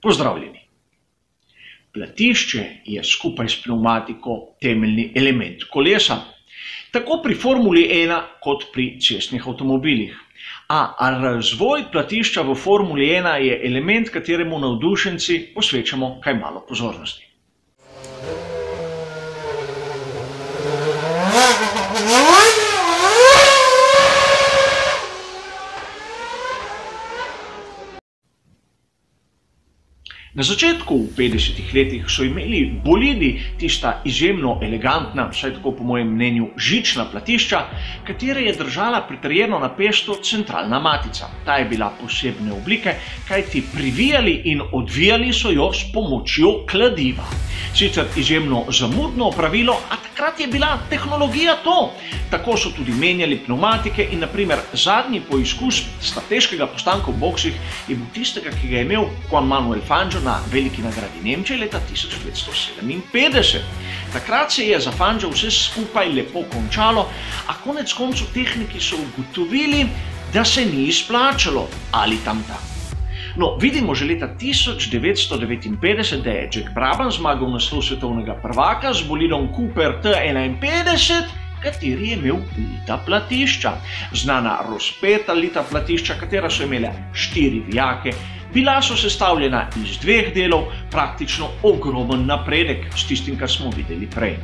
Pozdravljeni! Platišče je skupaj s pnevmatiko temeljni element kolesa, tako pri Formuli 1 kot pri cestnih avtomobilih. A razvoj platišča v Formuli 1 je element, kateremu navdušenci posvečamo kaj malo pozornosti. Na začetku v 50-ih letih so imeli bolidi tista izjemno elegantna, vsaj tako po mojem mnenju, žična platišča, katere je držala pritrjeno napesto centralna matica. Ta je bila posebne oblike, kajti privijali in odvijali so jo s pomočjo kladiva. Sicer izjemno zamudno opravilo, a takrat je bila tehnologija to. Tako so tudi menjali pnevmatike in naprimer zadnji poizkus strateškega postanka v boksih je bil tistega, ki ga je imel Juan Manuel Fangio na veliki nagradi Nemčije leta 1957. Takrat se je za Fangio vse skupaj lepo končalo, a konec koncev tehniki so ugotovili, da se ni izplačalo ali tam. No, vidimo že leta 1959, da je Jack Brabham zmagal naslov svetovnega prvaka z bolidom Cooper T51, kateri je imel lita platišča. Znana razpeta lita platišča, katera so imela 4 vijake, bila so sestavljena iz 2 delov, praktično ogromen napredek s tistim, kar smo videli prej.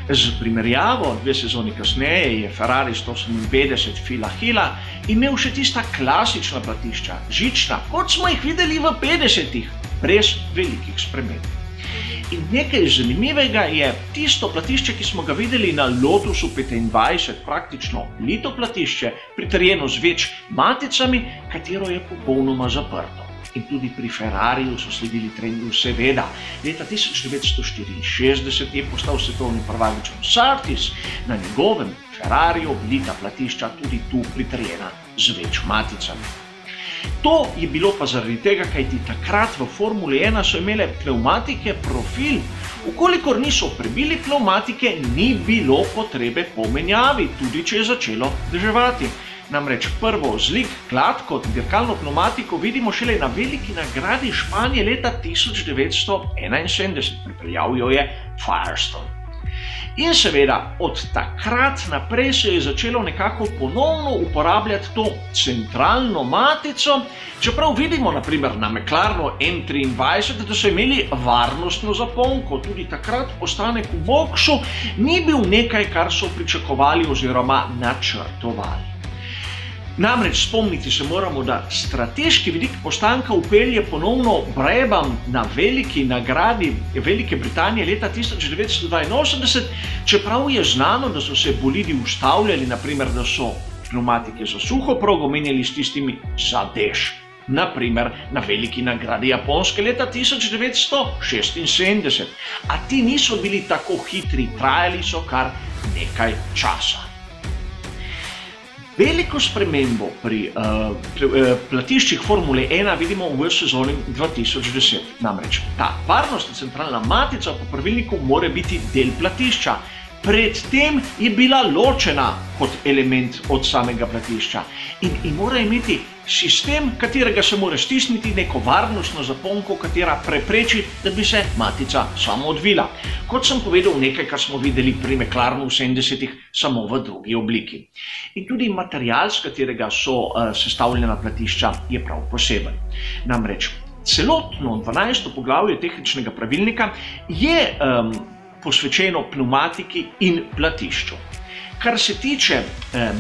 Z primerjavo 2 sezoni kasneje je Ferrari 158 Phila Hilla imel še tista klasična platišča, žična, kot smo jih videli v 50-ih, brez velikih sprememb. In nekaj zanimivega je tisto platišče, ki smo ga videli na Lotusu 25, praktično lito platišče, pritrjeno z več maticami, katero je popolnoma zaprto. In tudi pri Ferrariju so sledili trendu, seveda. Leta 1964 je postal svetovni prvak John Surtees, na njegovem Ferrariju lita platišča tudi tu pritrjena z več maticami. To je bilo pa zaradi tega, kajti takrat v Formuli 1 so imele pnevmatike profil. Ukolikor niso prebili pnevmatike, ni bilo potrebe po menjavi, tudi če je začelo deževati. Namreč prvo zlik, gladko dirkalno pnevmatiko vidimo šele na veliki nagradi Španije leta 1971, pripeljal jo je Firestone. In seveda, od takrat naprej se je začelo nekako ponovno uporabljati to centralno matico, čeprav vidimo naprimer na McLarenu M23, da so imeli varnostno zaponko. Tudi takrat ostanek v boksu ni bil nekaj, kar so pričakovali oziroma načrtovali. Namreč spomniti se moramo, da strateški vidik postanka vpelje ponovno Brabham na veliki nagradi Velike Britanije leta 1982, čeprav je znano, da so se bolidi ustavljali, naprimer, da so pnevmatike za suho progo menjali s tistimi za dež. Naprimer, na veliki nagradi Japonske leta 1976. A ti niso bili tako hitri, trajali so kar nekaj časa. Veliko spremembo pri platiščih Formule 1 vidimo v sezoni 2010. Namreč ta varnostna centralna matica po pravilniku mora biti del platišča. Predtem je bila ločena kot element od samega platišča in mora imeti sistem, katerega se mora stisniti, neko varnostno zaponko, katera prepreči, da bi se matica samo odvila. Kot sem povedal, nekaj, kar smo videli pri McLarenu v 70-ih, samo v drugi obliki. In tudi material, s katerega so sestavljena platišča, je prav poseben. Namreč celotno 12. poglavje tehničnega pravilnika je posvečeno pnevmatiki in platišču. Kar se tiče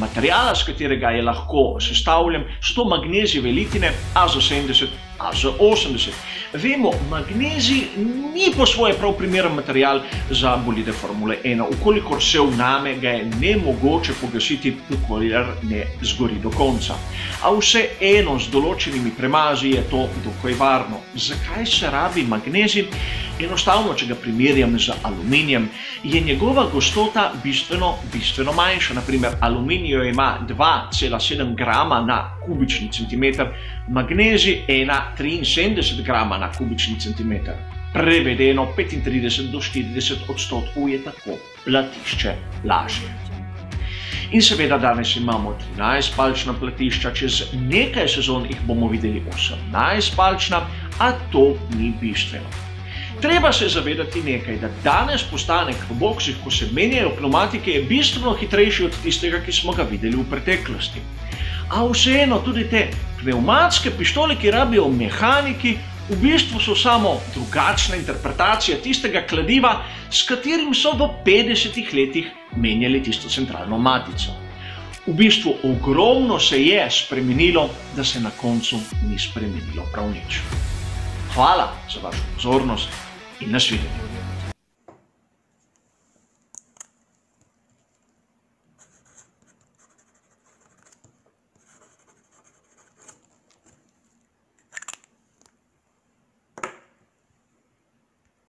materijala, s katerega je lahko sestavljen, so to magnezijeve litine AZ70, AZ80. Vemo, magnezij ni po svoje prav primeren material za bolide Formule 1. Ukolikor se vname, ga je nemogoče pogasiti, ukolikor ne zgori do konca. A vseeno z določenimi premazi je to dokaj varno. Zakaj se rabi magnezij? Enostavno, če ga primerjam z aluminijem, je njegova gostota bistveno manjša. Naprimer, aluminij ima 2,7 grama na kubični centimeter, magnezij 1,73 grama na kubični centimeter. Prevedeno 35 do 40% je tako platišče lažje. In seveda danes imamo 13-palčna platišča, čez nekaj sezon jih bomo videli 18-palčna, a to ni bistveno. Treba se zavedati nekaj, da danes postanek v boksih, ko se menjajo pneumatike, je bistveno hitrejši od tistega, ki smo ga videli v preteklosti. A vseeno tudi te pneumatske pištole, ki rabijo mehaniki, v bistvu so samo drugačna interpretacija tistega kladiva, s katerim so v 50 letih menjali tisto centralno matico. V bistvu ogromno se je spremenilo, da se na koncu ni spremenilo prav nič. Hvala za vašo pozornost in nasvidenje.